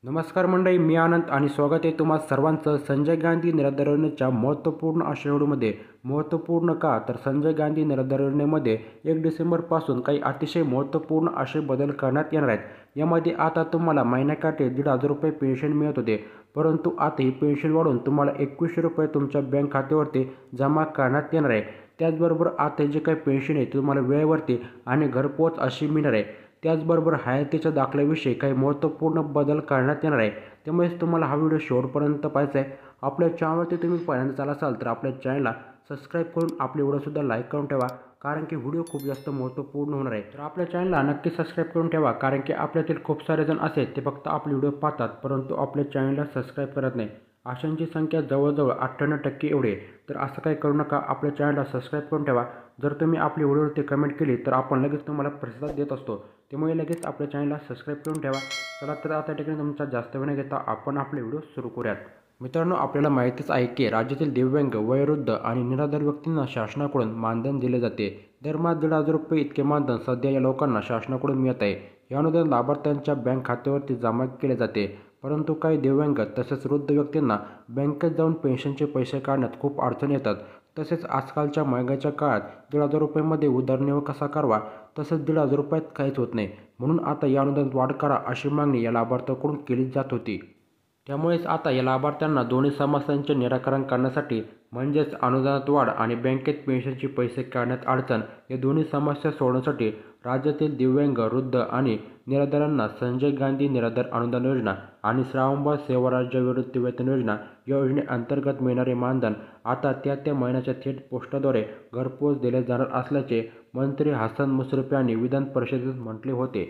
नमस्कार मंडळी, मी आनंद आणि स्वागत आहे तुम्हा सर्वांचं संजय गांधी निराधार योजनेच्या महत्त्वपूर्ण अशा व्हिडिओमध्ये. महत्त्वपूर्ण का तर संजय गांधी निराधार योजनेमध्ये 1 डिसेंबरपासून काही अतिशय महत्त्वपूर्ण असे बदल करण्यात येणार आहेत. यामध्ये आता तुम्हाला महिन्याकाठी 1,500 रुपये पेन्शन मिळत होते, परंतु आता ही पेन्शन वाढून तुम्हाला 2100 रुपये तुमच्या बँक खात्यावरती जमा करण्यात येणार आहे. त्याचबरोबर आता जे काही पेन्शन आहे तुम्हाला वेळेवरती आणि घरपोच अशी मिळणार आहे. त्याचबरोबर हयातीच्या दाखल्याविषयी काही महत्त्वपूर्ण बदल करण्यात येणार आहे. त्यामुळेच तुम्हाला हा व्हिडिओ शेवटपर्यंत पाहायचा आहे. आपल्या चॅनलवरती तुम्ही पहिल्यांदा आला असाल तर आपल्या चॅनलला सबस्क्राईब करून आपले व्हिडिओसुद्धा लाईक करून ठेवा, कारण की व्हिडिओ खूप जास्त महत्त्वपूर्ण होणार आहे. तर आपल्या चॅनलला नक्की सबस्क्राईब करून ठेवा, कारण की आपल्यातील खूप सारे जण असे ते फक्त आपले व्हिडिओ पाहतात परंतु आपल्या चॅनलला सबस्क्राईब करत नाही. अशांची संख्या जवळजवळ 98% एवढी आहे. तर असं काही करू नका, आपल्या चॅनलला सबस्क्राईब करून ठेवा. जर तुम्ही आपली व्हिडिओवरती कमेंट केली तर आपण लगेच तुम्हाला प्रतिसाद देत असतो. त्यामुळे लगेच आपल्या चॅनलला सबस्क्राईब करून ठेवा. चला तर आता ठिकाणी तुमचा जास्त वेळ न घेता आपण आपले व्हिडिओ सुरू करूयात. मित्रांनो, आपल्याला माहितीच आहे की राज्यातील दिव्यांग, वयोवृद्ध आणि निराधार व्यक्तींना शासनाकडून मानधन दिले जाते. दरमहा 1,500 रुपये इतके मानधन सध्या या लोकांना शासनाकडून मिळत आहे. हे अनुदान लाभार्थ्यांच्या बँक खात्यावरती जमा केले जाते. परंतु काही दिव्यांग तसेच वृद्ध व्यक्तींना बँकेत जाऊन पेन्शनचे पैसे काढण्यात खूप अडचणी येतात. तसेच आजकालच्या महागाईच्या काळात 1,500 रुपयांमध्ये उदरनिर्वाह कसा करावा, तसेच 1,500 रुपयात काहीच होत नाही. म्हणून आता या अनुदानात वाढ करा अशी मागणी या लाभार्थ्यांकडून केली जात होती. त्यामुळेच आता या लाभार्थ्यांना दोन्ही समस्यांचे निराकरण करण्यासाठी, म्हणजेच अनुदानात वाढ आणि बँकेत पेन्शनचे पैसे काढण्यात अडचण, या दोन्ही समस्या सोडवण्यासाठी राज्यातील दिव्यांग, वृद्ध आणि निराधारांना संजय गांधी निराधार अनुदान योजना आणि श्रावणबाळ सेवा राज्य निवृत्तीवेतन योजना या योजनेअंतर्गत मिळणारे मानधन आता त्या महिन्याच्या थेट पोस्टाद्वारे घरपोच दिले जाणार असल्याचे मंत्री हसन मुश्रीफ यांनी विधान परिषदेत म्हटले होते.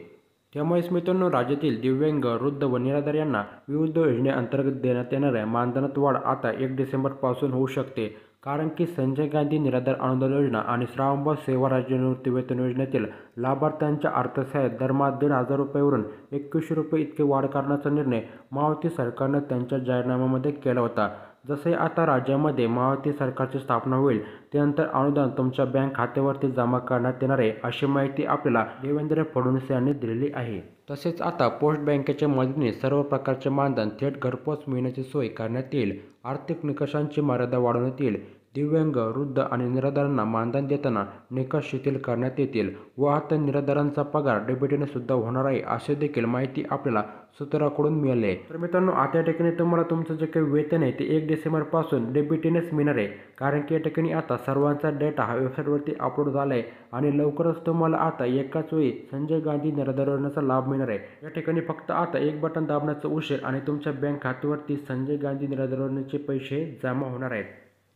त्यामुळेच मित्रांनो, राज्यातील दिव्यांग, वृद्ध व निराधार यांना विविध योजनेअंतर्गत देण्यात येणाऱ्या मानधनात वाढ आता 1 डिसेंबरपासून होऊ शकते. कारण की संजय गांधी निराधार अनुदान योजना आणि श्रावणबाळ सेवा राज्य निवृत्तीवेतन योजनेतील लाभार्थ्यांच्या अर्थसहाय्यात दरमहा 1,500 रुपयावरून 2100 रुपये इतके वाढ करण्याचा निर्णय महायुती सरकारनं त्यांच्या जाहीरनाम्यामध्ये केला होता. जसे आता राज्यामध्ये महायुती सरकारची स्थापना होईल त्यानंतर अनुदान तुमच्या बँक खात्यावरती जमा करण्यात येणार आहे, अशी माहिती आपल्याला देवेंद्र फडणवीस यांनी दिलेली आहे. तसेच आता पोस्ट बँकेच्या मदतीने सर्व प्रकारचे मानधन थेट घरपोच मिळण्याची सोय करण्यात येईल. आर्थिक निकषांची मर्यादा वाढवण्यात येईल. दिव्यांग, वृद्ध आणि निराधारांना मानधन देताना निकष शिथिल करण्यात येतील व आता निराधारांचा पगार डीबीटीने सुद्धा होणार आहे, अशी देखील माहिती आपल्याला सूत्राकडून मिळाली आहे. तर मित्रांनो, आता या ठिकाणी तुम्हाला तुमचं जे काही वेतन आहे ते 1 डिसेंबरपासून डीबीटीनेच मिळणार आहे. कारण की या ठिकाणी आता सर्वांचा डेटा हा वेबसाईटवरती अपलोड झाला आहे आणि लवकरच तुम्हाला आता एकाच वेळी संजय गांधी निराधार योजनेचा लाभ मिळणार आहे. या ठिकाणी फक्त आता एक बटन दाबण्याचा उशीर आणि तुमच्या बँक खात्यावरती संजय गांधी निराधार योजनेचे पैसे जमा होणार आहेत.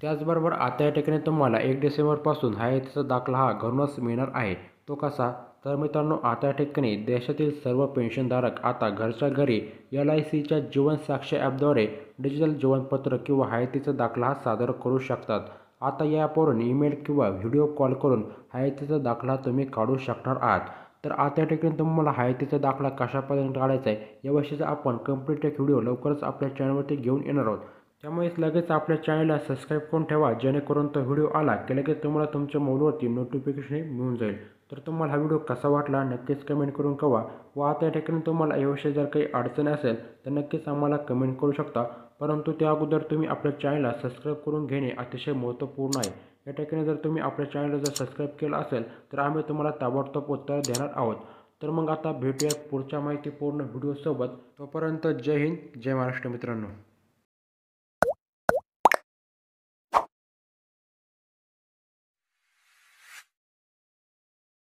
त्याचबरोबर आता या ठिकाणी तुम्हाला 1 डिसेंबरपासून हयातीचा दाखला हा घरूनच मिळणार आहे. तो कसा? तर मित्रांनो, आता या ठिकाणी देशातील सर्व पेन्शनधारक आता घरच्या घरी LICच्या जीवन साक्षी ॲपद्वारे डिजिटल जीवनपत्र किंवा हयातीचा दाखला हा सादर करू शकतात. आता या ॲपवरून ईमेल किंवा व्हिडिओ कॉल करून हयातीचा दाखला तुम्ही काढू शकणार आहात. तर आता या ठिकाणी तुम्हाला हयातीचा दाखला कशा पद्धतीने काढायचा आहे याविषयीचा आपण कंप्लीट एक व्हिडिओ लवकरच आपल्या चॅनलवरती घेऊन येणार आहोत. त्यामुळेच लगेच आपल्या चॅनलला सबस्क्राईब करून ठेवा, जेणेकरून तो व्हिडिओ आला की लगेच तुम्हाला तुमच्या मोबाईलवरती नोटिफिकेशन मिळून जाईल. तर तुम्हाला हा व्हिडिओ कसा वाटला नक्कीच कमेंट करून कळवा व आता या ठिकाणी तुम्हाला याविषयी जर काही अडचण असेल तर नक्कीच आम्हाला कमेंट करू शकता. परंतु त्या अगोदर तुम्ही आपल्या चॅनलला सबस्क्राईब करून घेणे अतिशय महत्त्वपूर्ण आहे. या ठिकाणी जर तुम्ही आपल्या चॅनलला जर सबस्क्राईब केलं असेल तर आम्ही तुम्हाला ताबडतोब उत्तर देणार आहोत. तर मग आता भेटूयात पुढच्या माहितीपूर्ण व्हिडिओसोबत. तोपर्यंत जय हिंद, जय महाराष्ट्र मित्रांनो.